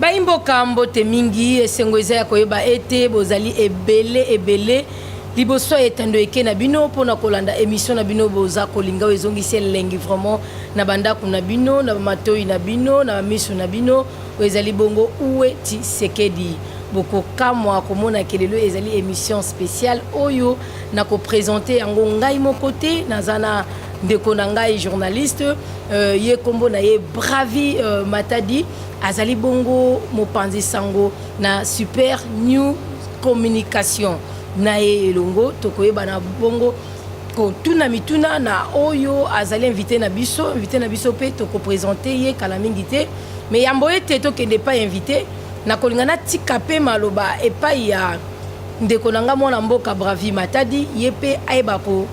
Baimboka mbote mingi esengo eza ya koyeba ete bozali ebele liboso etando eke na bino pona kolanda émission na bino boza kolinga ezongisi elengi vraiment na bandako na bino na matoi na bino na miso na bino ezali bongo uwe Tshisekedi boko kamwa komona kelelo ezali émission spéciale oyo na ko présenter yango ngai mokote nazana ndeko na ngai journaliste ye kombo na ye Bravi Matadi azali bongo mopanzi sango na Super New Communication na ye elongo tokoyeba na bongo ko tuna mituna na oyo azali invité na biso pe toko présenter ye kala mingi te mais yambo ete tokende pas invité na kolingana tika pe maloba epai ya ndeko na nga mwana mboka Bravi Matadi ye pe ayeba ko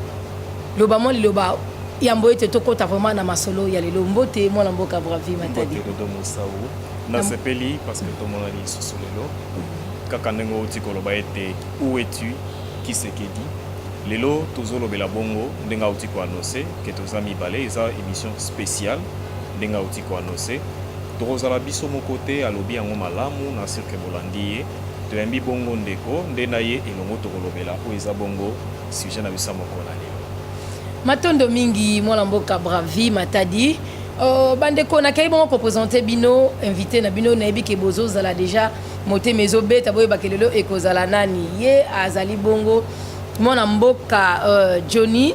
loba mo liloba yambo ete tokota vraiment na masolo ya lelo mbote mwana mboka Bravi Matadi na sepeli parce que tout le monde a dit lelo kaka ndengo uti koloba ete où es-tu Tshisekedi lelo tozolobela bongo ndenga uti ko annoncer que tozami balé eza émission spéciale ndenga uti ko annoncer tozala biso mo côté alobi yango malamu na cirque bolandi toyambi bongo ndeko ndena ye elongo tokolobela o eza bongo sujet na bisa moko na lelo matondo mingi mwana mboka Bravi Matadi bandeko na kai bongo ko présenter bino invité na bino na ebike bozo zala déjà moté mezo beta boye bakelelo ekozala nani ye azali bongo mwana mboka Johnny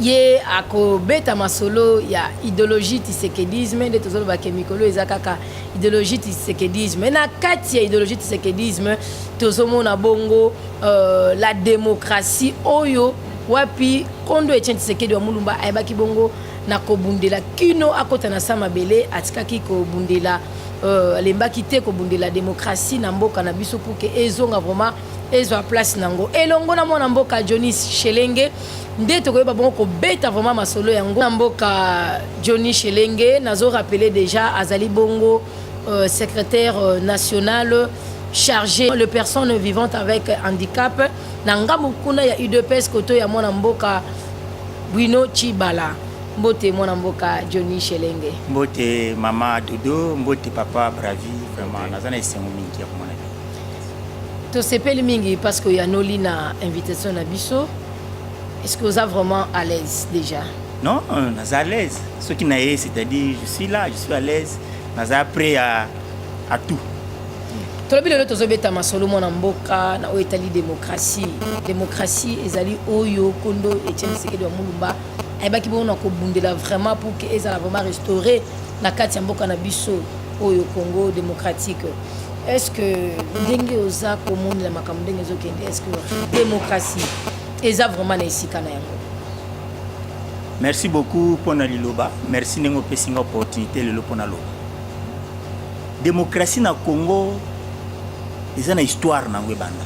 ye akobeta masolo ya idéologie tshisekedisme nde tozolo bakemikolo ezakaka idéologie tshisekedisme na kati ya idéologie tshisekedisme tozomona bongo la démocratie oyo wapi kondo Etienne Tshisekedi wa mulumba ayebaki bongo na kobundela kino akota na sama bele atikaki kobundela lembaki te kobundela démocratie na mboka na biso pour que ezonga vraiment ezwa place nango elongo na mwana mboka Johnny Shelenge nde tokoyeba bongo kobeta vraiment masolo yango na mboka Johnny Shelenge nazo rappeler déjà azali bongo secrétaire national chargé les personnes vivantes avec handicap na ngambo kuna ya UDPS koto ya mwana mboka Bruno Chibala mbote mwana mboka Johnny Shelenge mbote mama Dodo mbote papa Bravi vraiment nazana esengo mingi ya komona to sepeli mingi parce que ya noli na invitation na biso est-ce que vous êtes vraiment à l'aise déjà? Non, naza à l'aise ce qui naé c'est-à-dire je suis là je suis à l'aise naza prêt à tout tolobi lelo tozobeta masolo mwana mboka na oyo etali démocratie ezali oyo kondo Etienne Tshisekedi wa mulumba ayebaki bongo na kobundela vraiment pour que ezala vraiment restaurer na kati ya mboka na biso oyo Congo démocratique est-ce que ndenge oza komonela makambo ndenge ezokende est-ce que démocratie eza vraiment na esika na yango? Merci beaucoup pour na liloba merci ndenge opesi nga opportunité lelo pona loba démocratie na Congo eza na histoire nango ebanda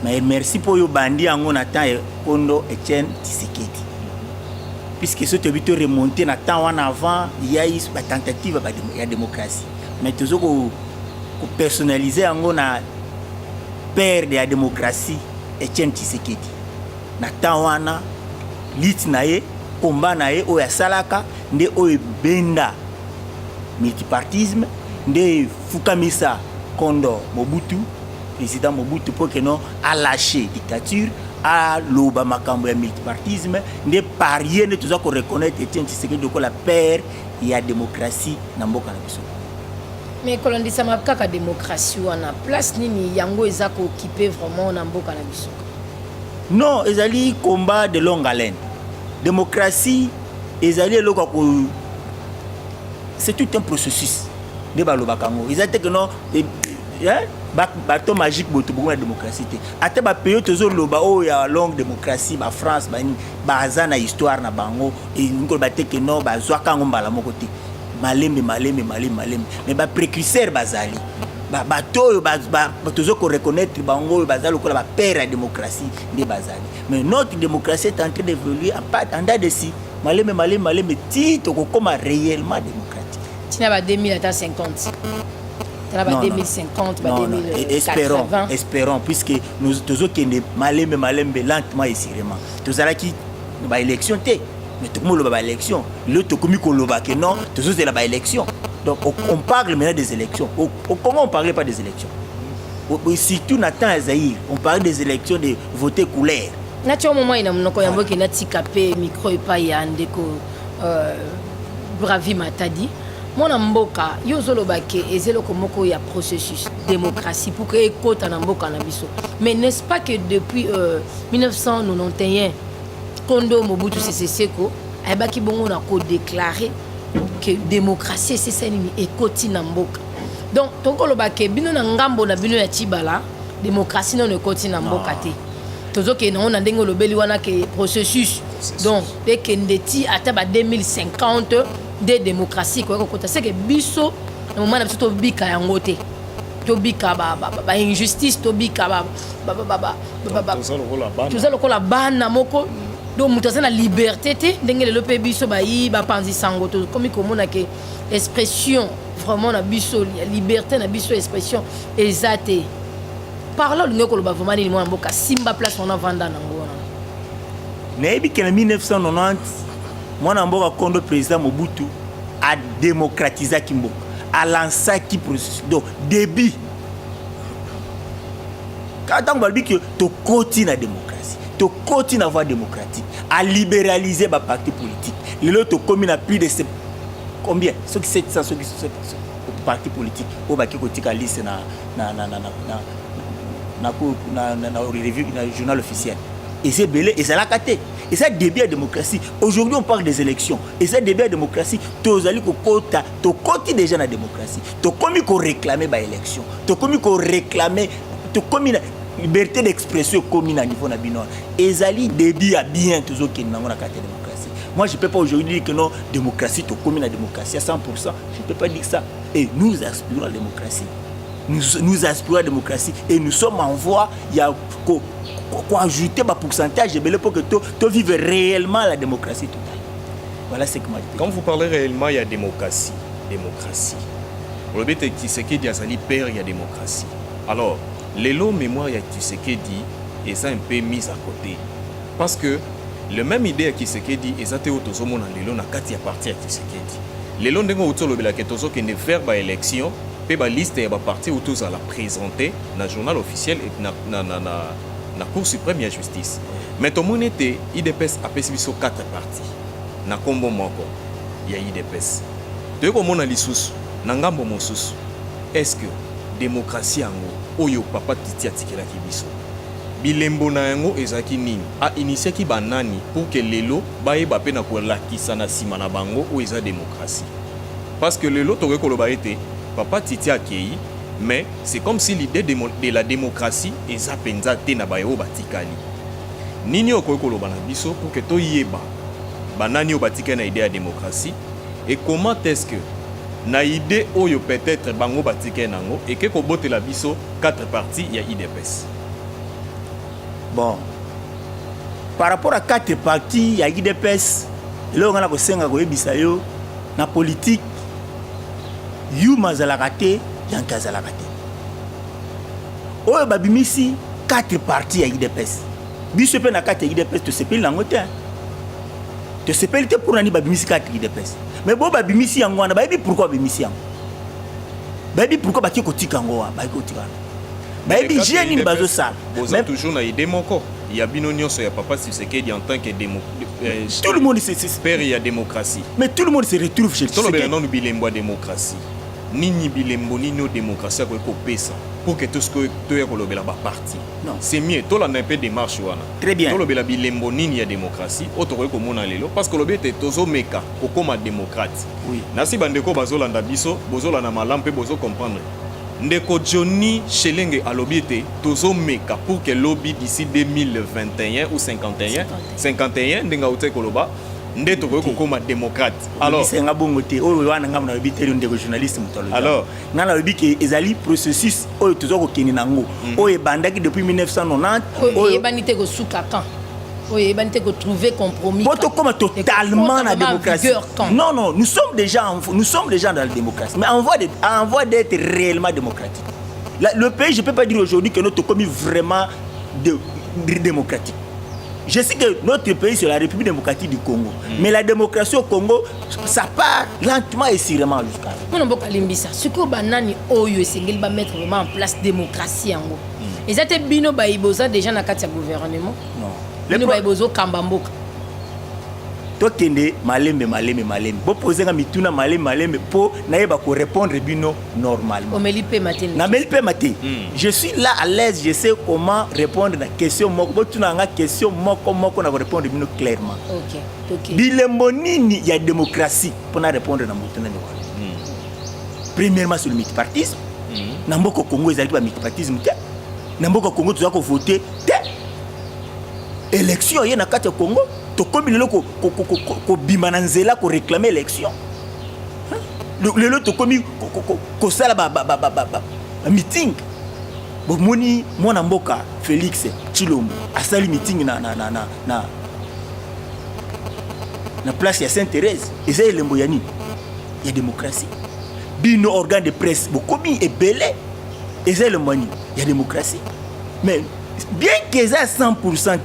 mais merci pour yo bandi yango na temps kondo Etienne Tshisekedi puisque ce te bito remonter na temps wana avant il y a eu une tentative ya démocratie mais tozoko ko personnaliser yango na père de la démocratie Etienne Tshisekedi na temps wana lit na ye combat na ye oya salaka nde oyo benda multipartisme nde fukamisa Kondo Mobutu président Mobutu pour que non a lâché dictature à loba makambo ya multipartisme nde parier ne tuza ko reconnaître Etienne Tshisekedi ko la père ya démocratie na mboka na biso mais kolondisa makaka démocratie wana place nini yango eza ko occuper vraiment na mboka na biso? Non ezali combat de longue haleine démocratie ezali eloko ko c'est tout un processus de baloba kango ezali que non bateau magique boto bongo la démocratie te ate ba pays tozo loba o ya longue démocratie ba France ba ni baza na histoire na bango et ngol bate que non bazwa kango mbala moko te malembe mais ba précurseur bazali ba bateau ba tozo ko reconnaître bango bazali ko la père la démocratie de bazali mais notre démocratie est en train d'évoluer à pas en date de si malembe ti to ko comme réellement démocratique tina ba 2050 non, 2050, non, 2080. Espérons, puisque nous tous malembe lentement et sérieusement. Tous à qui ba élection té, mais tout le monde ba élection. Le to komi ko loba que non, tous c'est la ba élection. Donc on parle maintenant des élections. Au Congo, on ne parlait pas des élections. Surtout Nathan Azaïr, on parlait des élections de voter couleur. Nature moment il y a mon koyambo qui n'a tikapé micro et pas y a ndeko bravi matadi. Mon amboka yozolo bake ezelo komoko ya processus démocratie pour que écoute en amboka na biso. Mais n'est-ce pas que depuis 1991 Kondo Mobutu Sese Seko ayebaki bongo na ko déclarer que démocratie c'est ça ni écoute na mboka. Donc tokolo bake bino na ngambo na bino ya Chibala démocratie non écoute na mboka te. Tozoke na on a ndenge lobeli wana que processus. Donc dès que ndeti ataba 2050 de démocratie quoi ko c'est que biso na moment na biso to bika yango te. To bika ba injustice to bika ba tout ça la bana moko donc mutaza na liberté te ndenge le pe biso ba yi ba panzi sango to comme komona que expression vraiment na biso liberté na biso expression exacte. Parlons de nous vraiment ni moi mboka simba place on a vanda nango wana. Nayebi que en 1990 mwana mboka Kondo président Mobutu a démocratisé Kimboka, a lancé qui processus. Donc début quand on dit que tu continues la démocratie, tu continues la voie démocratique, à libéraliser les partis politiques. Les autres communes a plus de combien? Ceux qui 700 ceux qui sont partis politiques au baki côté à liste na revue na journal officiel. Et c'est belé et c'est la caté. Et c'est début de démocratie. Aujourd'hui on parle des élections. Et c'est début de démocratie. Tu as côté déjà la démocratie. Tu comme qu'on réclamer ba élection. Tu comme qu'on réclamer tu comme liberté d'expression commune à niveau na bino. Et zali début à bien toujours qui na la démocratie. Moi je peux pas aujourd'hui dire que non démocratie tu comme la démocratie à 100%. Je peux pas dire ça. Et nous aspirons à la démocratie. Nous aspirons à la démocratie et nous sommes en voie, il y a quoi ajouter un pourcentage pour que tu vives réellement la démocratie totale. Voilà ce que moi je dis. Quand vous parlez réellement, il y a démocratie. Démocratie. Le but est que Tshisekedi a sali père, il y a démocratie. Alors, les lots mémoire, il y a Tshisekedi et ça un peu mis à côté. Parce que le même idée à Tshisekedi et ça te autosomo dans les lots na kati ya parti à Tshisekedi. Les lots ndenge autolo bela que tozo que ne faire ba élection. La liste est partie où tous à la présenter dans le journal officiel et dans la Cour suprême de justice. Mais tout le monde était IDPS a passé sur 4 parties. Dans le combo moko, il y a IDPS. De comment on a les sous, n'angambo mon sous. Est-ce que démocratie en oyo papa titi atikela kibiso. Bilembo na yango ezaki nini a initié ki banani pour que lelo baye bape na ko lakisa na sima na bango ou eza démocratie. Parce que lelo to ko loba été Papa Titi Akei, mais c'est comme si l'idée de la démocratie est zapenza te na bayo batikali. Nini okoyeko loba na biso pour que to yeba banani obatika na idée de démocratie et comment est-ce que na idée oyo peut-être bango batika nango et que ko botela biso 4 parties il y a IDPS. Bon. Par rapport à 4 parties il y a IDPS, là on a ko senga ko yebisa yo na politique Yuma Zalakate, Yanka Zalakate. Oye babimisi 4 parties à IDPS. Bisope na 4 IDPS, tu s'appelles l'angote. Tu s'appelles pour nani babimisi 4 IDPS. Mais bon babimisi yango na babi pourquoi babimisi yango? Babi pourquoi baki kotika yango wa, baki kotika. Babi génie ni bazo ça. Mais toujours na idée moko. Il y a binonio sur ya papa Tshisekedi en tant que tout le monde c'est père il y a démocratie. Mais tout le monde se retrouve chez Tshisekedi. Tout le monde bilembo démocratie. Nini bilembo nino démocratie ko pesa pour que tout ce que tu es kolobela ba parti. Non, c'est mieux to la un peu démarche wana. Très bien. To lobela bilembo nini ya démocratie auto ko mona lelo parce que lobete tozo meka kokoma démocrate. Oui. Nasi bandeko bazolanda biso bozola na malampe bozo comprendre. Ndeko Johnny Chelenge alobiete tozo meka pour que lobby d'ici 2021 ou 51 ndenga ote koloba ndeto ko koma démocrate. Alors c'est nga bongo te o wana nga na biteli ndeko journaliste mutolo. Alors nga na biki ezali processus o tozo ko keni nango o ebandaki depuis 1990 o ebanite ko suka quand o ebanite ko trouver compromis poto comme totalement la démocratie. Non non, nous sommes déjà dans la démocratie mais en voie d'être réellement démocratique. Le pays je peux pas dire aujourd'hui que notre commis vraiment démocratique. Je sais que notre pays, c'est la République démocratique du Congo. Mais la démocratie au Congo, ça part lentement et sûrement jusqu'à là. Mon amboko limbisa. Ce que banani oyo esengeli ba mettre vraiment en place démocratie yango. Et ça te bino ba iboza déjà na kati ya gouvernement. Non. Bino ba ibozo kamba mboka. Tokende malembe. Bo poser nga mituna malembe po naeba ko répondre bino normalement. Omeli pe matin. Na meli pe matin. Je suis là à l'aise, je sais comment répondre à la question moko. Bo tuna nga question moko na répondre bino clairement. OK. Bilembo nini ya démocratie pour na répondre na mutuna ni wala. Premièrement sur le multipartisme. Na mboko Congo ezali ba multipartisme te. Na mboko Congo tu ko voter te. Élection yena kati ya Congo. Tokomi lelo ko bima na nzela ko réclamer élection. Lelo tokomi ko sala ba meeting. Bo moni mwana mboka Félix Tshilombo asali meeting na place ya Sainte-Thérèse. Et ça elembo ya nini? Ya démocratie. Bino organe de presse bokomi ebele. Et ça elembo ya nini? Ya démocratie. Mais bien que ça 100%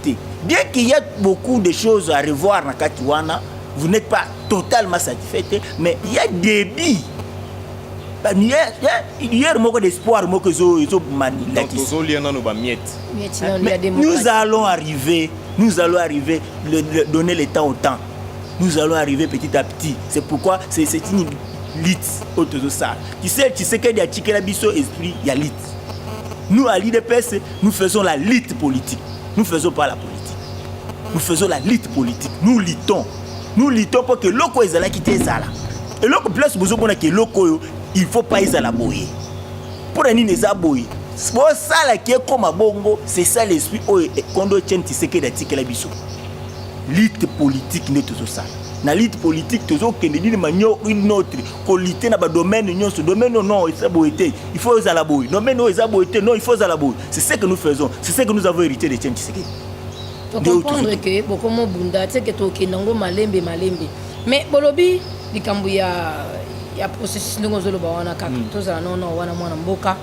bien qu'il y a beaucoup de choses à revoir dans Katiwana, vous n'êtes pas totalement satisfait, mais il y a des billes. Il y a beaucoup d'espoir. Nous allons arriver, donner le temps au temps. Nous allons arriver petit à petit. C'est pourquoi c'est une lutte autour de ça. Tu sais qu'il y a Tchikela Bisso esprit, il y a lutte. Nous, à l'IDPS, nous faisons la lutte politique. Nous ne faisons pas la politique. Nous faisons la lutte politique. Nous luttons. Nous luttons pour que l'oko ezala quitte ça là. Et l'oko place besoin qu'on a que l'oko il faut pas ezala boyer. Pour un neza boyer. Bon ça là qui est comme à bongo, c'est ça l'esprit qu'on doit tenir tiseke d'article la biso. Lutte politique n'est tout ça. Na lutte politique toujours que ne manio une autre ko lutter na ba domaine union ce domaine non ça boyete. Il faut ezala boyer. Domaine non ezala boyete non il faut ezala boyer. C'est ce que nous faisons. C'est ce que nous avons hérité de Tiens Tshisekedi. Faut comprendre que beaucoup mo bunda c'est que to kenango malembe mais bolobi likambu ya processus ndongo zolo ba wana kaka tozala non wana mwana mboka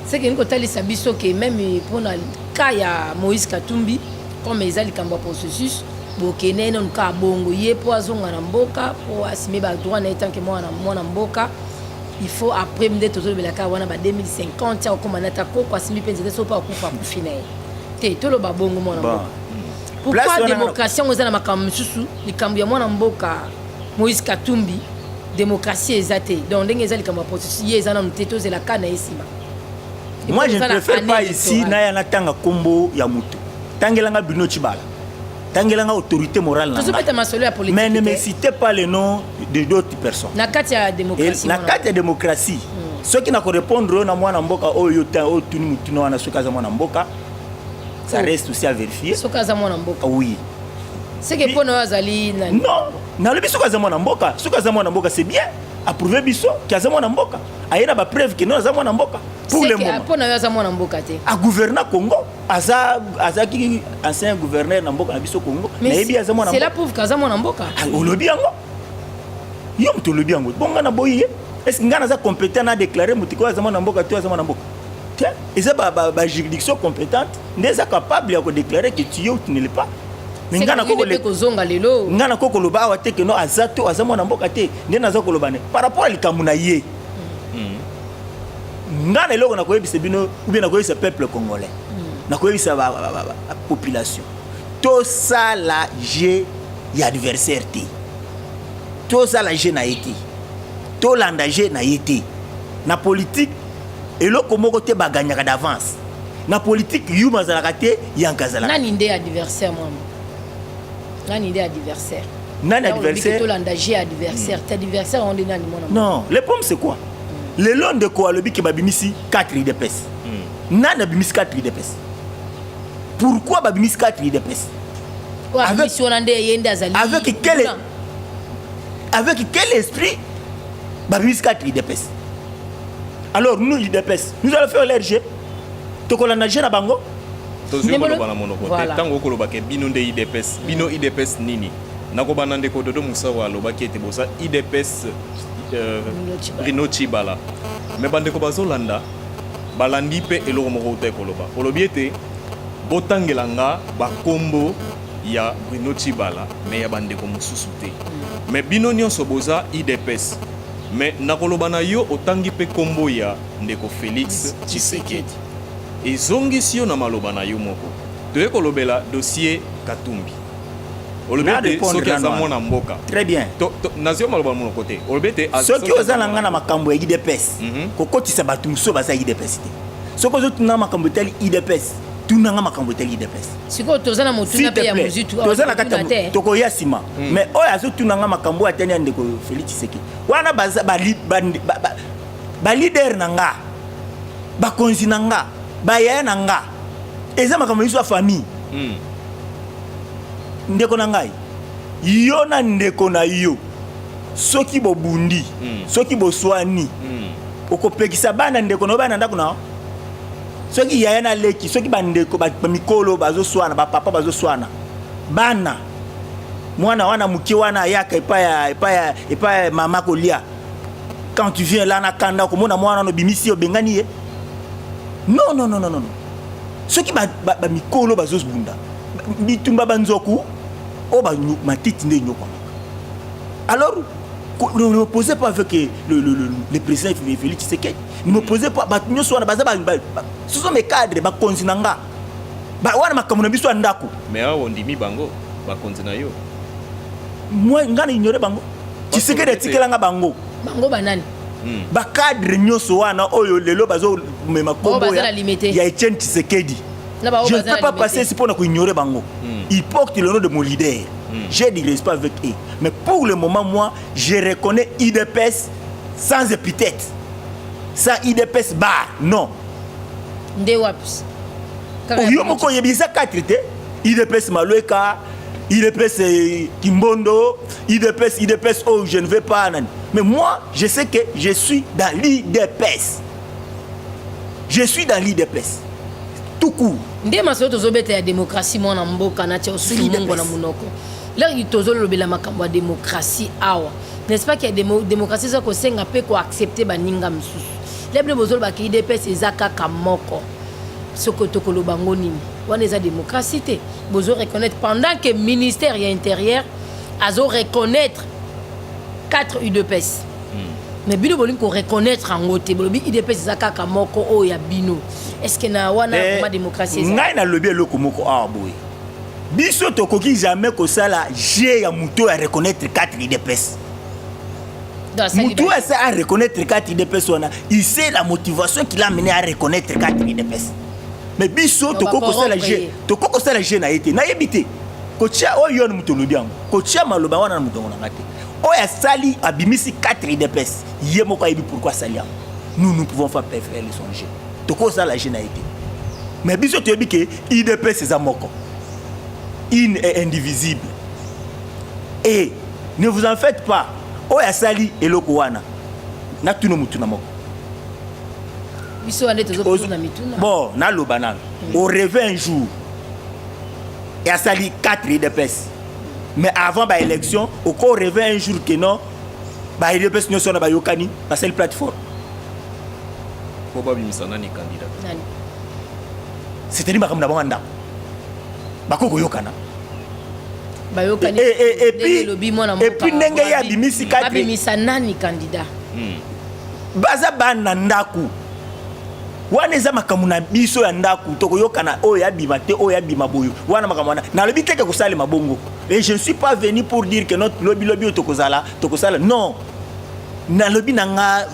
c'est que niko tali sabiso que même pour na ka ya Moïse Katumbi comme ezali likambu processus bokene non ka bongo ye po azonga na mboka po asime ba droit na etant que mwana mboka il faut après mde tozolo belaka wana ba 2050 ya komanata ko asime penze so pa kufa kufina tolo babongo mwana mboka. Pourquoi la démocratie on a makambo susu likambu ya mwana mboka Moïse Katumbi démocratie ezate donc ndenge ezali likambu processus yezana mteto zela kana esima. Moi je ne préfère pas ici na ya natanga kombo ya mutu. Tangelanga Bruno Tshibala. Tangelanga autorité morale na. Mais ne me citez pas le nom de d'autres personnes. Na kati ya démocratie. Na kati ya démocratie. Ceux qui na ko répondre na mwana mboka oyo tuni mutu na soka mwana mboka. Ça reste aussi à vérifier. Sokaza mwana mboka. Oui. C'est que pour nous azali nani. Non, na le biso kaza mwana mboka. Sokaza mwana mboka c'est bien. Approuver biso kaza mwana mboka. Ayena ba preuve que non aza mwana mboka. Pour le moment. Pour nous aza mwana mboka te. A gouverner Congo, azaki ancien gouverneur na mboka na biso Congo. Mais c'est la prouve kaza mwana mboka. Olobi yango. Yo mto lobi yango. Bonga na boye. Est-ce que ngana za compétent na déclarer mutiko aza mwana mboka to aza mwana mboka? Et ça, la juridiction compétente n'est pas capable de déclarer que tu es ou tu ne l'es pas. Mais ngana koko loba wa te que non azato azamona mboka te ndena za kolobane par rapport à likamuna ye. Ngana eloko na koyebisa bino ou bien na koyebisa peuple congolais. Na koyebisa la population. Tout ça là j'ai y adversaire te. Tout ça là j'ai na été. Tout l'endagé na été. Na politique et là comment côté baganyaka d'avance na politique yuma zalaka te yankazala nani ndé adversaire moi nani ndé adversaire nani adversaire to l'endagé adversaire tes adversaire on dit nani mon non le pomme c'est quoi le long de quoi le biki babimisi 4 IDPS nani babimisi 4 IDPS pourquoi babimisi 4 IDPS avec quel esprit babimisi 4 IDPS. Alors nous l'IDPS, nous allons faire l'RG. Tokolana na bango. Voilà. Tango koloba ke bino de IDPS, bino IDPS nini. Nakobana ndeko dodo musawa loba ki ete bosa IDPS Bruno Tshibala. Mais bande ko bazolanda balandi pe eloko moko te koloba. Olobi ete botangelanga bakombo ya Bruno Tshibala mais ya bandeko mosusu te mais bino nyonso boza IDPS mais nakoloba na yo otangi pe kombo ya ndeko Félix Tshisekedi ezongisi yo na maloba na yo moko toye kolobela dossier Katumbi olobete soki aza mwana mboka très bien nazio maloba mon côté olobete soki ozalanga na makambo ya IDPS kokotisa bato mosusu baza IDPS te soki ozotuna makambo etali IDPS tunanga makambo etali IDPS sikoyo toza na motuna mpe ya mozitu toza na kati tokoya nsima mais oyo azotunanga makambo atani ya ndeko Félix Tshisekedi wana baza balider na nga bakonzi na nga bayaya na nga eza makambo miso ya famille ndeko na ngai yo na ndeko na yo soki bobundi soki boswani okopekisa bana ndeko na bana ndako na soki yaya na leki soki bandeko bamikolo bazoswana bapapa bazoswana bana mwana wana muke wana yaka epa mama kolia quand tu viens là na kanda komona mwana no bimisi obengani ye non soki bamikolo bazosbunda bitumba banzoku o ba matiti nde nyoko alors ne me posez pas avec le président Félix Tshisekedi ne me posez pas nyonso wana baza ce sont mes cadres bakonzi na nga wana makambo na biso ya ndako mais awo ndimi bango bakonzi na yo moi nga na ignore bango Tshisekedi atikelanga bango banani bacadre nyonso wana oyo lelo bazomema kombo ya Etienne Tshisekedi. Je ne peux pas passer ici pour ignorer bango. Ils portent le nom de mon leader. J'ai du respect avec eux. Mais pour le moment, moi, je reconnais IDPS sans épithète. Sans IDPS bar, non. Ndewapis. Oyo moko yebisa katrite IDPS Maloeka, IDPS Kimbondo, IDPS oh je ne vais pas. Mais moi, je sais que je suis dans l'IDPS. Je suis dans l'IDPS. Tout court. Nde maso tozobeta ya démocratie mwana mboka na tia osuli mongo na munoko. Là il tozolobela makambo ya démocratie awa. N'est-ce pas qu'il y a démocratie ça ko senga pe ko accepter baninga msusu. Leble bozolo ba ki IDPS ezaka kamoko. Soko tokolo bango nini. Wana eza démocratie te. Bozo reconnaître pendant que ministère ya intérieur azo reconnaître 4 UDPS. Mais bino bolingo ko reconnaître en ngote bolobi IDPS ezaka kamoko o ya bino. Est-ce que na wana ma démocratie ça? Ngai na lobi eloko moko awa boy. Biso tokoki jamais ko sala G ya muto ya reconnaître 4 IDPS. Muto a reconnaître 4 IDPS wana, il sait la motivation qui l'a mené à reconnaître 4 IDPS. Mais biso tokoko sala G, tokoko sala G na été, na yebite. Ko tia oyo muto lobi yango. Ko tia maloba wana na muto ngona ngate. Oya sali abimisi 4 IDPS. Yé moko yebi pourquoi sali yango. Nous pouvons faire préférer les songer. Toko ça la généralité. Mais biso tu dis que IDPS c'est amoko. In est indivisible. Et ne vous en faites pas. Oya sali eloko wana. Na tuno mutuna moko. Biso ande tozo na mituna. Bon, na lo banal. Au réveil un jour. Et a sali 4 IDPS. Mais avant ba élection, au ko réveil un jour que non ba IDPS no sona ba yokani, ba seule plateforme. Nani candidat. C'est-à-dire makambo na banda. Bakoko yokana. Bayokani. Et puis ndenge ya bimisi kati. Babimisa nani candidat. Baza bana ndaku. Wana eza makambo na biso ya ndaku tokoyokana oyo ya bima te oyo ya bima boyo. Wana makambo na lobi teke kosala mabongo. Et je ne suis pas venu pour dire que notre lobby tokozala non. Na lobi nanga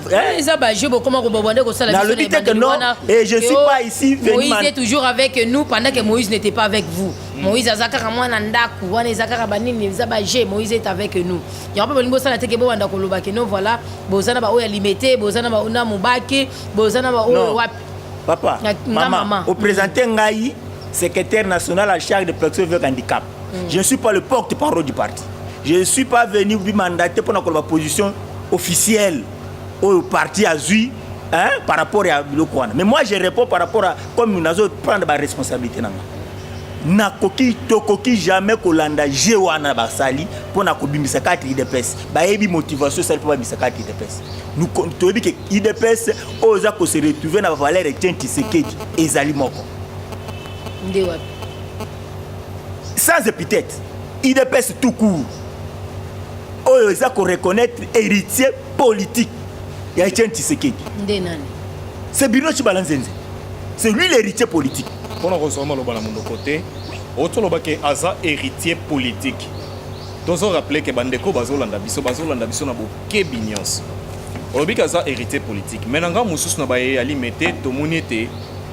ça ba je comment ko bobande ko sala biso que non et je suis pas ici venu Moïse est toujours avec nous pendant que Moïse n'était pas avec vous. Moïse azaka mwana ndaku wana ezaka banini za ba je Moïse est avec nous. Ya pas bolingo sala teke bobanda ko loba que non voilà bozana ba oya limité bozana ba ona mubaki bozana ba oya wapi. Papa maman au présenter ngai secrétaire national à charge des personnes avec handicap. Je ne suis pas le porte-parole du parti. Je ne suis pas venu vous mandater pour la position officiel au parti Azui par rapport à Bilokwana. Mais moi je réponds par rapport à comme nous avons prendre ma responsabilité na koki tokoki jamais kolanda jewana basali pour na kobimisa 4 IDPS ba yebi motivation ça pour bimisa 4 IDPS nous to dit que IDPS oza ko se retrouver na valeur Etienne Tshisekedi ezali moko nde wapi sans épithète IDPS tout court oyo eza ko reconnaître héritier politique ya Etienne Tshisekedi nde nani c'est Bruno Tshibala Nzenze c'est lui l'héritier politique mpona kozoma loba na monoko te otoloba ke aza héritier politique tozo rappeler ke bandeko bazolanda biso na bokebi nyonso olobi ke aza héritier politique mais nanga mosusu na baye alimete tomoni ete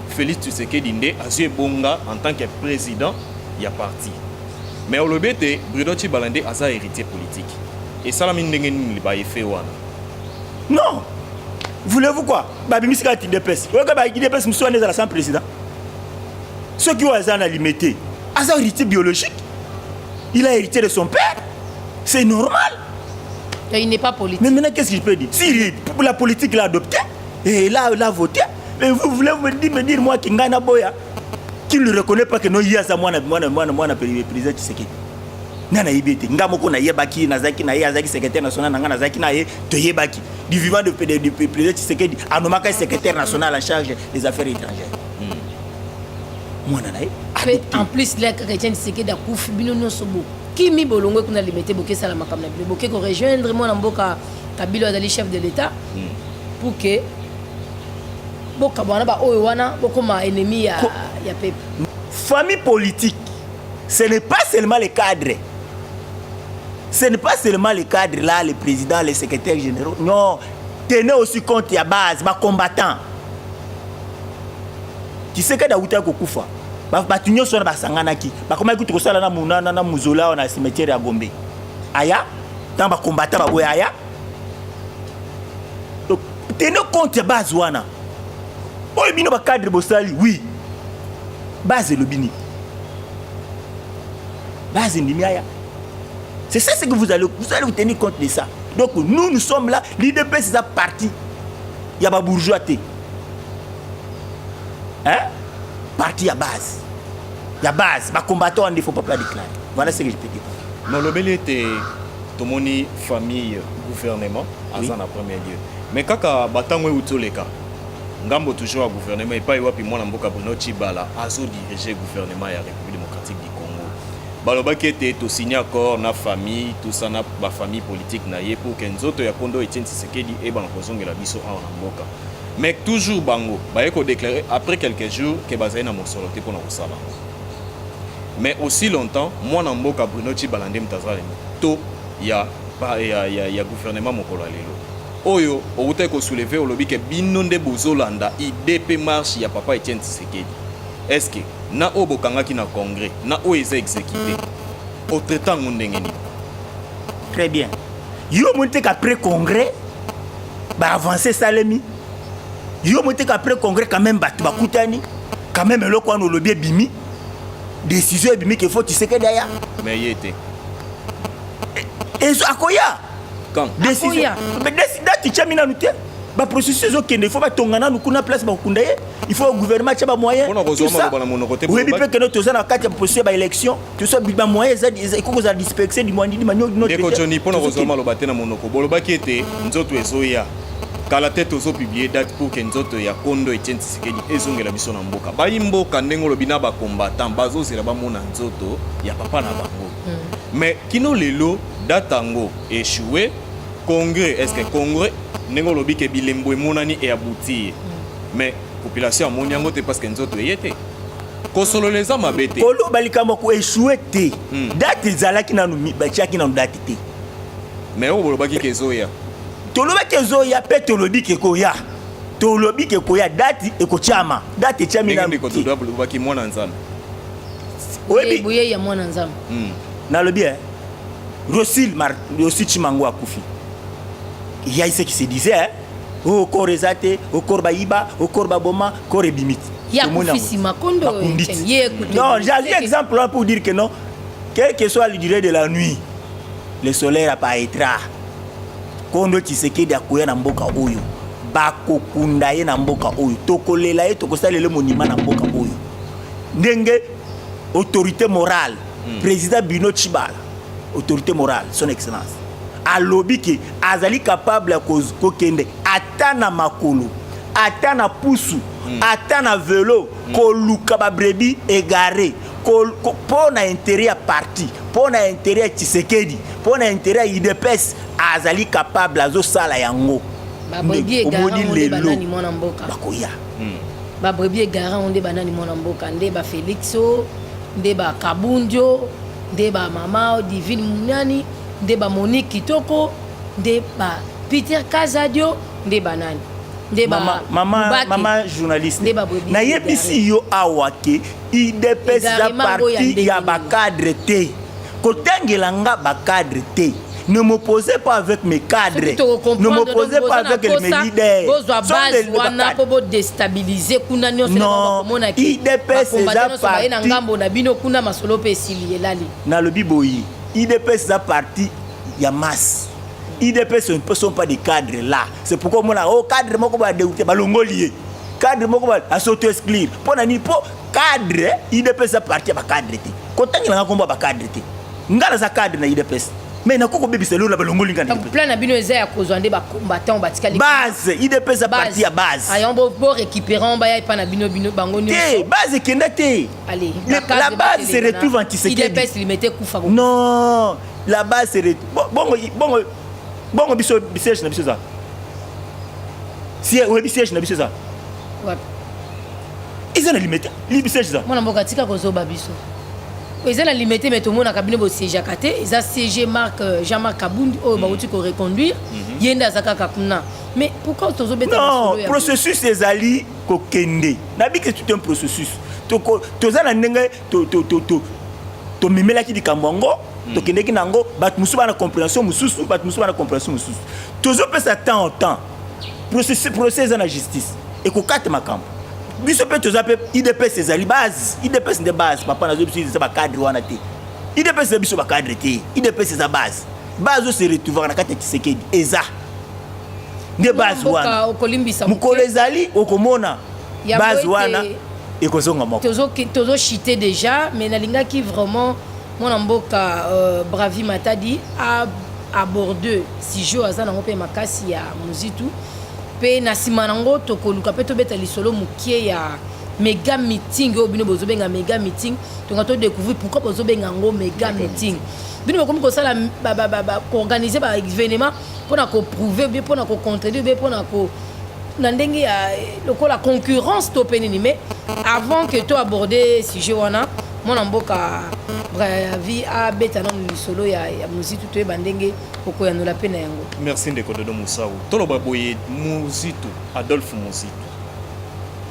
Félix Tshisekedi nde azwi ebonga en tant que président ya parti mais olobi ete Bruno Tshibala nde aza héritier politique esalami ndenge nini baye fe wana non voulez-vous quoi babimisi kati IDPS oyoka ba IDPS mosusu wana ezala sans président soki oyo aza na limité aza héritier biologique il a hérité de son père c'est normal il n'est pas politique mais maintenant qu'est-ce que je peux dire si la politique l'a adopté et là l'a voté mais vous voulez me dire moi qui ngana boya qui ne reconnaît pas que non yaza mwana président Tshisekedi nana yibete ngamoko na yebaki nazaki na yazaki secrétaire national nanga nazaki na ye to yebaki du vivant de président Tshisekedi anomaka secrétaire national en charge des affaires étrangères mwana na ye en plus là Etienne Tshisekedi akufi bino nyonso bo kimi bolongwe kuna limité boke sala makamna bino boke ko rejoindre mwana mboka Kabila azali chef de l'état pour que boka bwana ba oyo wana bokoma ennemi ya peuple famille politique ce n'est pas seulement les cadres ce n'est pas seulement les cadres là les présidents les secrétaires généraux non tenez aussi compte ya base ba combattant Tshisekedi auta kokufa batu nyonso wana basanganaki bakomaki tukosala na munana na muzola na cimetière ya Gombe aya tant bakombata baboya aya donc tenez compte ya base wana oyo bino bacadre bosali oui base lobini base ndimi aya c'est ça ce que vous allez vous tenir compte de ça donc nous sommes là l'IDPS c'est parti il y a ba bourgeois hein parti à base. Il y a base, ma combattant il ne faut pas déclarer. Voilà ce que je peux dire. Non, le belé était tomoni famille gouvernement à ça en premier lieu. Mais kaka batangwe utoleka. Ngambo toujours à gouvernement et pas yopi moi namboka Bruno Tshibala azo diriger gouvernement ya République démocratique du Congo. Baloba qui était to signer accord na famille tout ça na ba famille politique na ye pour que nzoto ya kondo Etienne Tshisekedi e ba kozongela biso a namboka. Mais toujours bango baye ko déclarer après quelques jours que bazali na mosolo te pona kosala. Mais aussi longtemps moi na mboka Bruno Tshibala ndem tazali to ya gouvernement mokolo lelo oyo outa ko soulever olobi ke bino nde bozolanda IDP marche ya papa Etienne Tshisekedi est-ce que na obokangaki na congrès na o eza exécuté au traitant ndenge ni très bien yo monte qu'après congrès ba avancer salemi yo monte qu'après congrès quand même batu bakutani quand même eloko wana olobi bimi décision bimi qu'il faut Tshisekedi aya mais y était et akoya quand décision mais date chamina nous te ba processus okende il faut ba tongana nous kuna place ba kunda ye il faut au gouvernement tcha ba moyen tout ça oui bi peut que notre zone na kati ya processus ba élection tout ça ba moyen za iko za disperser du moyen di manyo notre deko Johnny pona kozoma lo batena monoko boloba ki ete nzoto ezoya kala tête ozo publier date pour que nzoto ya kondo Etienne Tshisekedi ezongela biso na mboka ba imboka ndengo lobina ba combattant bazo zela ba mona nzoto ya papa na bango mais kino lelo datango échoué congrès est-ce que congrès nengo lobi ke bilembo emonani et aboutir mais population amoni yango te parce que nzoto eyete kosolo les amba bete kolo balikamo ko échoué te date zalaki na numi bachaki na date te mais o bolobaki ke zoya toloba ke zoya pe tolobi ke koya tolobi ke koya date e ko chama date chami na ndiko to doba ki mwana nzambe oyebi buye ya mwana nzambe na lobi Rosil Chimango akufi il y a ce qui se disait au corps ezate au corps baïba au corps baboma corps ebimit ya kufisi makondo non j'ai un exemple là pour dire que non quelle que soit la durée de la nuit le soleil apparaîtra kondo Tshisekedi akoya na mboka oyo bakokunda ye na mboka oyo tokolela ye tokosalela monima na mboka oyo ndenge autorité morale président Bruno Tshibala autorité morale son excellence alobi ke azali capable ya kokende ata na makolo ata na pusu ata na vélo koluka babrebi égaré mpo na intérêt ya parti mpo na intérêt ya Tshisekedi mpo na intérêt ya UDPS azali capable azosala yango omoni lelo bakoya babrebi egara onde banani mwana mboka nde ba Félixo nde ba Kabundio nde ba mama Divine Munani nde ba Monique Kitoko nde ba Peter Kazadio nde banani nde ba mama journaliste na yebisi yo awake IDPS za parti ya bakadre te kotangela nga bakadre te. Ne m'opposez pas avec mes cadres. Ne m'opposez pas avec mes leaders. Non, IDPS c'est un parti. Na lobi boyi, IDPS c'est un parti ya masse. IDPS ne sont pas des cadres là. C'est pourquoi mon cadre moko ba déouté balongolié. Cadre moko ba s'auto-exclure. Pour nani po cadre IDPS c'est un parti ba cadre te. Kotangela nga komba ba cadre te. Ngala za cadre na IDPS. Mais na koko bébé c'est là balongoli ngana. Plan na bino eza ya kozwande ba combattant batikali. Base, IDPS za parti ya base. Ayon bo récupérer ba ya pa na bino bango nyonso. Té, base kenda té. Allez, la base se retrouve en Tshisekedi. IDPS limité kufa. Non, la base se retrouve bon biso siège na biso ça. Si ouais siège na biso ça. Ouais. Ils ont limité. Siège ça. Mona mboka tika kozoba biso. Ils ont limité mais tout le monde a cabinet au siège à côté. Ils ont siégé Jean-Marc Kabound au bauti ko reconduire. Yenda zakaka kuna. Mais pourquoi tu ozobeta non, processus des ali ko kende. Nabi que c'est un processus. To za na ndenge to mimela ki di kambongo. To kende ki nango bat musuba na compréhension mususu bat musuba na compréhension mususu. Tozo pesa temps en temps. Procès na justice. Et ko kate makambo. Biso pe toza pe IDPS ezali base IDPS de base papa na zo biso za ba cadre wana te IDPS biso ba cadre te IDPS za base se retrouver na kati Tshisekedi eza de base wana mukolo ezali okomona base wana ekozonga moko tozo chité déjà mais nalingaki vraiment mon mboka Bravi Matadi a abordé si jo azana ngope makasi ya muzitu pe na simanango tokoluka pe tobeta lisolo mukie ya méga meeting o bino bozobenga méga meeting tonga to découvrir pourquoi bozobenga ngo méga meeting bino comme ko sala organiser ba événement pour na ko prouver bien pour na ko contredire bien pour na ko na ndenge ya lokola concurrence to penini mais avant que to aborder sujet wana mon mboka Bravi a beta na lisolo ya muzitu to bandenge kokoya no la pena yango. Merci ndeko Dodo Moussaou. Toloba boye Muzitu Adolphe Muzitu.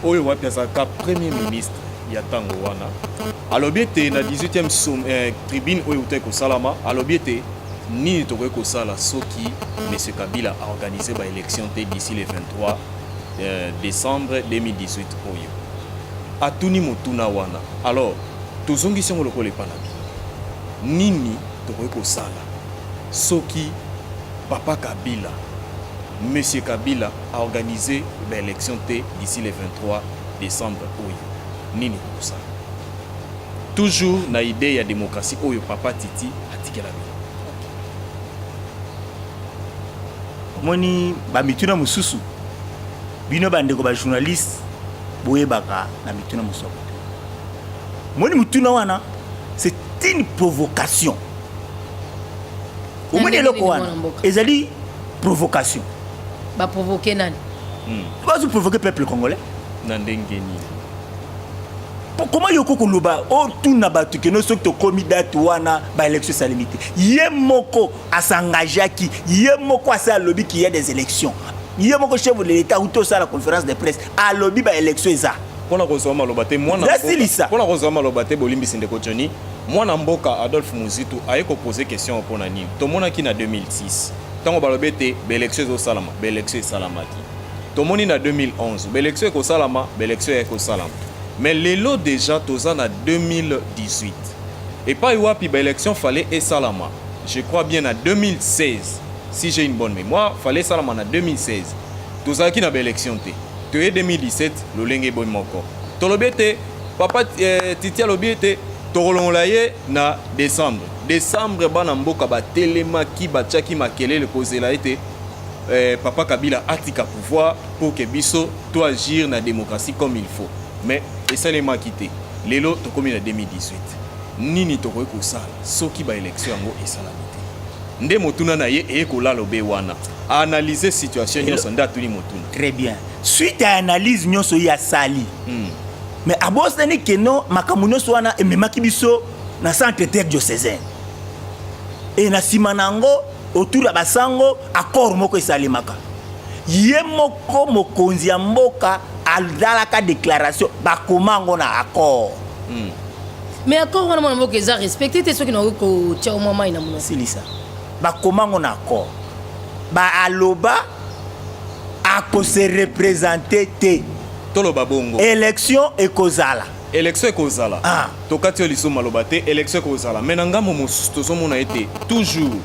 Oyo wapesa ka premier ministre ya tango wana. Alobiete na 18e tribune oyo uteko salama alobiete ni toko ko sala soki monsieur Kabila a organisé ba élection d'ici le 23 décembre 2018 oyo. Atuni mutuna wana. Alors tozongi songo lokole panabi. Nini toko ko sala soki papa Kabila monsieur Kabila a organisé l'élection d'ici le 23 décembre oyo nini ça toujours na idée ya démocratie oyo papa Titi atikela moni ba mituna mususu bino bandeko ba journaliste boye baka na mituna mususu moni mutuna wana c'est une provocation. Au moins les ali provocation. Ba provoquer nani? Pas provoquer le peuple congolais. Nandengeni. Comment yoko kuluba o tuna batu ke no sok to komidat wana ba élection sa limité. Yemoko asangajaki, yemoko asa lobby qui y a des élections. Yemoko chef de l'état ou to ça la conférence de presse a lobby ba élection eza. Pona kozoma lobate mwana mboka. Pona kozoma lobate bolimbi sindeko Johnny. Mwana mboka Adolphe Muzitu a posé question pour nani. Tomona ki na 2006. Tango balobete l'élection au salama, l'élection salamaki. Tomoni na 2011, l'élection au salama, l'élection au salama. Mais l'élo déjà toza na 2018. Et pas wapi l'élection fallait et salama. Je crois bien en 2016. Si j'ai une bonne mémoire, fallait salama en 2016. Toza ki na l'élection te. Te 2017, le lenge boy moko. Tolobete papa Titi alobiete Torolongolaye na décembre. Décembre bana mboka ba telemaki ba tchaki makelele kozela été Papa Kabila atika pouvoir pour que biso to agir na démocratie comme il faut. Mais et ça les m'a quitté. Lelo to comme en 2018. Nini to ko sala soki ba élection yango esalamité. Nde motuna na ye e ko la lobe wana. Analyser situation nyonso nda tuli motuna. Très bien. Suite à analyse nyonso ya sali. Mais abosani keno makamu nyonso wana ememaki biso na centre diocésain. Et na simanango autour ya basango accord moko esalimaka. Ye moko mokonzi ya mboka aldalaka déclaration bakomango na accord. Mais accord wana mboka eza respecté te soki na ko tia au moment ina mona. Silisa. Bakomango na accord. Ba aloba ako se représenter te. Tolo babongo. Élection ekozala. Élection ekozala. Tokati oliso maloba te élection ekozala. Mais nangamo mosusu tozomona ete toujours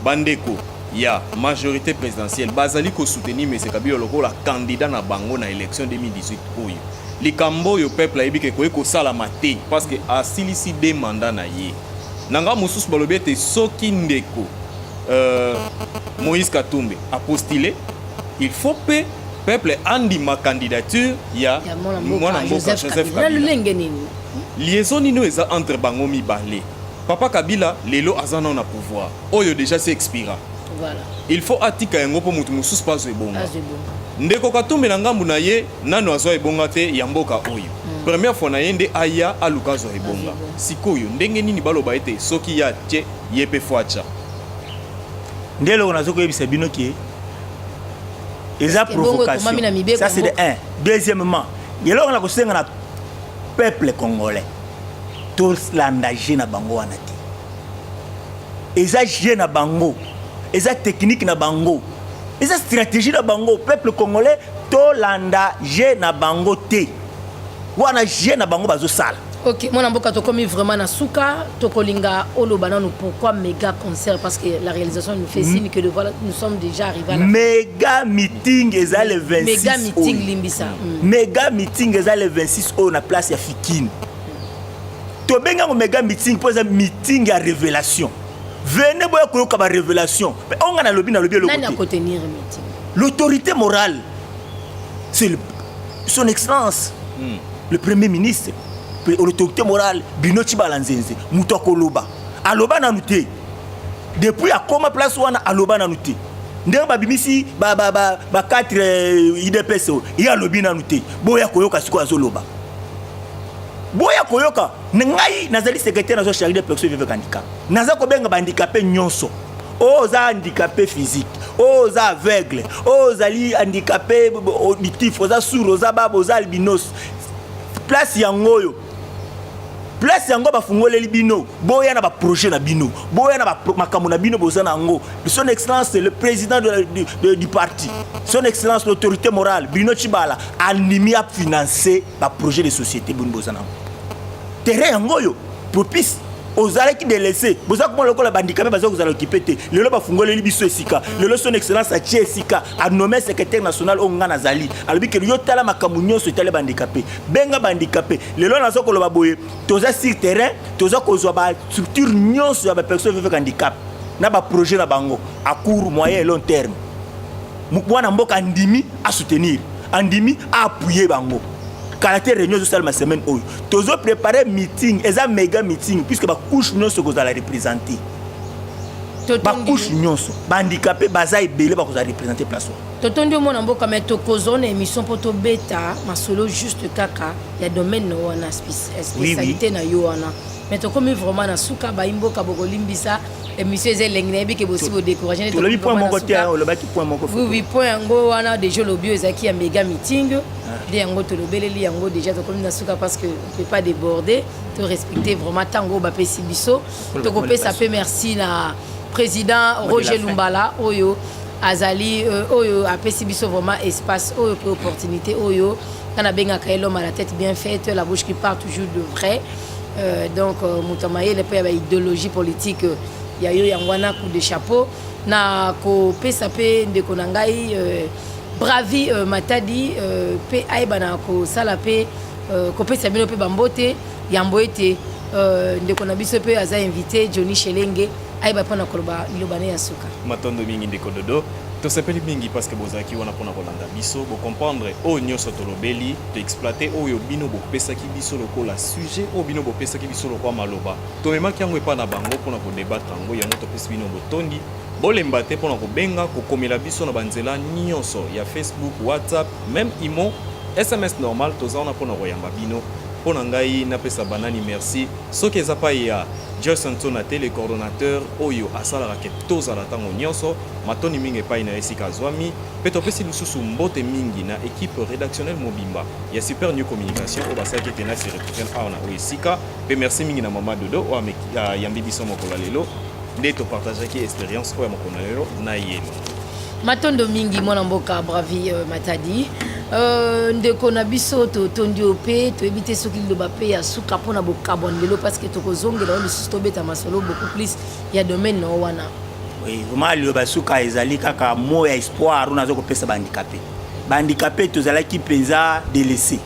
bandeko ya majorité présidentielle bazali ko soutenir M. Kabila lokola candidat na bango na élection 2018 oyo. Likambo yo peuple ayebi ke ko sala mate parce que asilisi deux mandats na ye. Nanga mosusu balobi ete soki ndeko Moïse Katumbi a postulé, il faut que peuple andi ma candidature ya mwana mboka Joseph Kabila. Liaison nino eza entre bango mibale. Papa Kabila lelo azana na pouvoir. Oyo déjà c'est expira. Voilà. Il faut atika yango po mutu mususu pas ebonga. Ndeko Katumbi na ngambu na ye nano azo ebonga te ya mboka oyo. Première fois na yende aya alukazo ebonga. Sikoyo ndenge nini baloba ete soki ya tie yepe fwacha. Ndelo on a zoko yebisa bino ki eza provocation. Ça c'est de un. Deuxièmement, yelo on a kosenga na peuple congolais. Tous l'endagé na bango wana te. Eza jeu na bango. Eza technique na bango. Eza stratégie na bango. Peuple congolais to l'endagé na bango te. Wana jeu na bango bazo sala. Ok, mon amboka to komi vraiment na suka to kolinga olobana nous pourquoi méga concert parce que la réalisation nous fait signe que de voilà nous sommes déjà arrivés à la méga meeting eza le 26 méga meeting limbisa méga meeting eza le 26 au na place ya Fikine to benga ko méga meeting pour ça meeting ya révélation venez boya ko ka ba révélation mais on a na lobi le côté nani a contenir meeting l'autorité morale c'est son excellence le premier ministre l'autorité morale Binoti Balanzenze Moutoko Loba aloba na nuté depuis à comment place wana aloba na nuté ndenge babimisi ba 4 IDPS ya lobi na nuté boya koyoka siko azoloba boya koyoka ngai nazali secrétaire nazo chargé de personnes vivant handicap naza ko benga handicapé nyonso oza handicapé physique oza aveugle ozali handicapé auditif oza sourd oza baba oza albinos place yangoyo place yango bafungoleli bino boya na ba projet na bino boya na makambo na bino bozana ngo son excellence le président du parti son excellence l'autorité morale Bruno Tshibala animi a financer ba projet de société bino bozana terrain yango yo propice ozala ki délaissé boza ko lokola bandika baza ko zala occuper te lelo bafungoleli biso esika lelo son excellence a tie esika a nommé secrétaire national onga nazali alobi ke yo tala makambo nyonso etale bandikapé benga bandikapé lelo nazo ko loba boye toza sur terrain toza ko zo ba structure nyonso ya ba personne vivant handicap na ba projet na bango à court moyen et long terme mwana mboka andimi à soutenir andimi à appuyer bango caractère réunion sociale ma semaine oyo tozo préparer meeting eza méga meeting puisque ba couche nyonso ko za la représenter ba couche nyonso ba handicapé baza ebele ba ko za représenter place totondi mona mboka mais to kozone émission poto beta masolo juste kaka ya domaine no wana spécialité na yo wana mais to comme vraiment na suka ba imboka bokolimbisa émission eza lengine bi ke possible décourager to le point mon côté le baki point mon côté oui point ngo wana déjà le bio ezaki ya méga meeting de yango to lobeleli yango déjà to comme na suka parce que on peut pas déborder to respecter vraiment tango ba pesi biso to ko pesa pe merci na président Roger Lumbala oyo azali oyo apesi biso vraiment espace oyo opportunité oyo kana benga kaelo à la tête bien faite la bouche qui part toujours de vrai donc mutamaye le pa idéologie politique ya yo yangwana coup de chapeau na ko pesa pe ndeko na ngai bravi matadi pe aibana ko sala pe ko pesa bino pe bambote yambo ete ndeko na biso pe aza invité Johnny Shelenge aiba pona koloba lobane ya suka matondo mingi ndeko dodo tosepeli mingi parce que bozalaki wana mpona kolanda biso bocomprendre oyo nyonso tolobeli toexploite oyo bino bopesaki biso lokola sujet oyo bino bopesaki biso lokola maloba tomemaki yango epa na bango mpona kodebatre yango yango topesi bino botondi bolemba te mpona kobenga kokomela biso na banzela nyonso ya Facebook, WhatsApp, même imo SMS normal toza wana mpona koyamba bino mpona ngai napesa banani merci soki eza pa ya Joyce Antona te le coordonnateur oyo asalaka ke tozala ntango nyonso matoni mingi epai na esika azwami mpe topesi lisusu mbote mingi na équipe rédactionnelle mobimba ya Super New Communication oyo basalaki ete nasi retrouven awa na oyo esika mpe merci mingi na mama dodo oyo ayambi biso mokolo lelo nde topartageaki expérience oyo ya mokolo lelo na yeno matondo mingi mwana mboka bravi matadi ndeko na biso totondi ope toyebi te soki liloba mpe ya suka mpona bokabwana lelo parce que tokozongela oyo lisusu tobeta masolo beaucoup plus ya domaine na o wana vraiment liloba suka ezali kaka mo ya espoir oyo naza kopesa bandikape tozalaki mpenza délaissé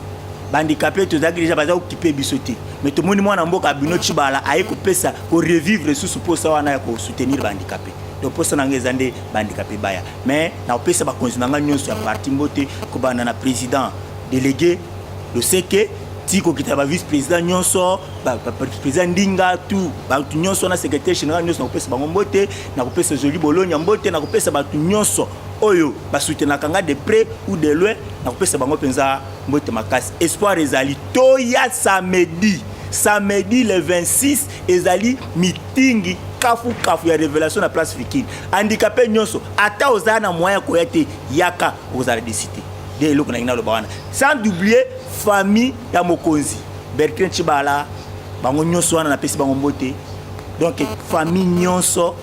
bandikape tozalaki deja baza kokipe biso te mais tomoni mwana mboka bino Tshibala aye kopesa korevivre lisusu mposa wana ya kosoutenir bandikape donc posa nanga eza nde bandikape baya mais nakopesa bakonzi nanga nyonso ya parti mbote kobanda na président délégué loseke ti kokita ba vice président nyonso président ndinga tout batu nyonso na secrétaire général nyonso nakopesa bango mbote nakopesa Joli Bolonya mbote nakopesa batu nyonso oyo basoutenaka nga de près ou de loin nakopesa bango mpenza mbote makasi espoir ezali toya samedi le 26 ezali meeting kafu ya révélation na place Fikini handicapé nyonso ata ozala na moyen koya te yaka ozala décidé de eloko na ngina lo bawana sans oublier famille ya mokonzi Bertrand Tshibala bango nyonso wana napesi bango mbote donc famille nyonso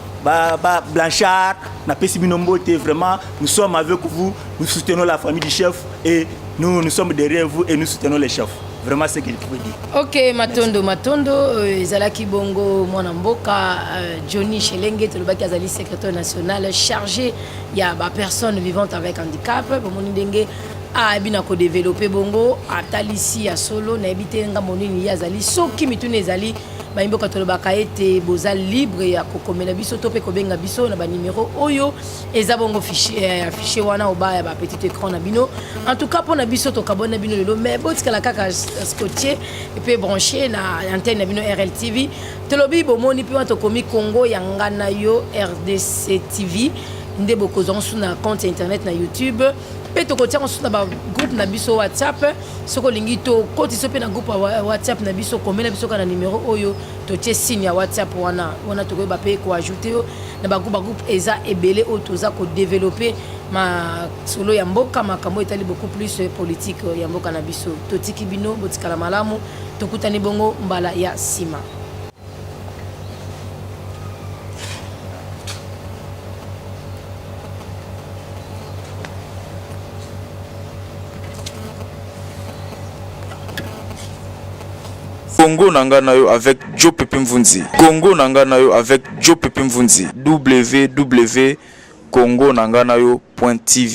Blanchard napesi bino mbote vraiment nous sommes avec vous nous soutenons la famille du chef et nous sommes derrière vous et nous soutenons les chefs. Vraiment ce qu'il faut dire. Ok, Matondo, Zalaki Bongo, Mwana Mboka, Johnny Chelenge, Tolobaki Azali, secrétaire national chargé, il y a des personnes vivantes avec handicap, Bomoni a binako développer Bongo, à Talissi, à Solo, Nabité Ngamoni, Yazali, Soki Mitune Zali, Baimboka Tolobaka ete Bozal libre ya kokomela biso tope kobenga biso na ba numéro oyo eza bongo fichier wana oba ba petit écran na bino en tout cas pour na biso to kabona bino lelo mais botika la kaka scotché et puis branché na antenne na bino RLTV tolobi bomoni pe to komi Congo yanga na yo RDC TV nde bokozon su na compte internet na YouTube pe to kotia on ba groupe na biso WhatsApp soko lingi to koti so pe na groupe WhatsApp na biso komela biso kana numéro oyo to tie signe ya WhatsApp wana to ko ba pe ko ajouter na ba groupe eza ebele o toza ko développer ma solo ya mboka makambo etali beaucoup plus politique ya mboka na biso to tiki bino botikala malamu to kutani bongo mbala ya sima. Congo Nanganayo avec Joe Pepe Mvunzi. Congo Nanganayo avec Joe Pepe Mvunzi. www.congonanganayo.tv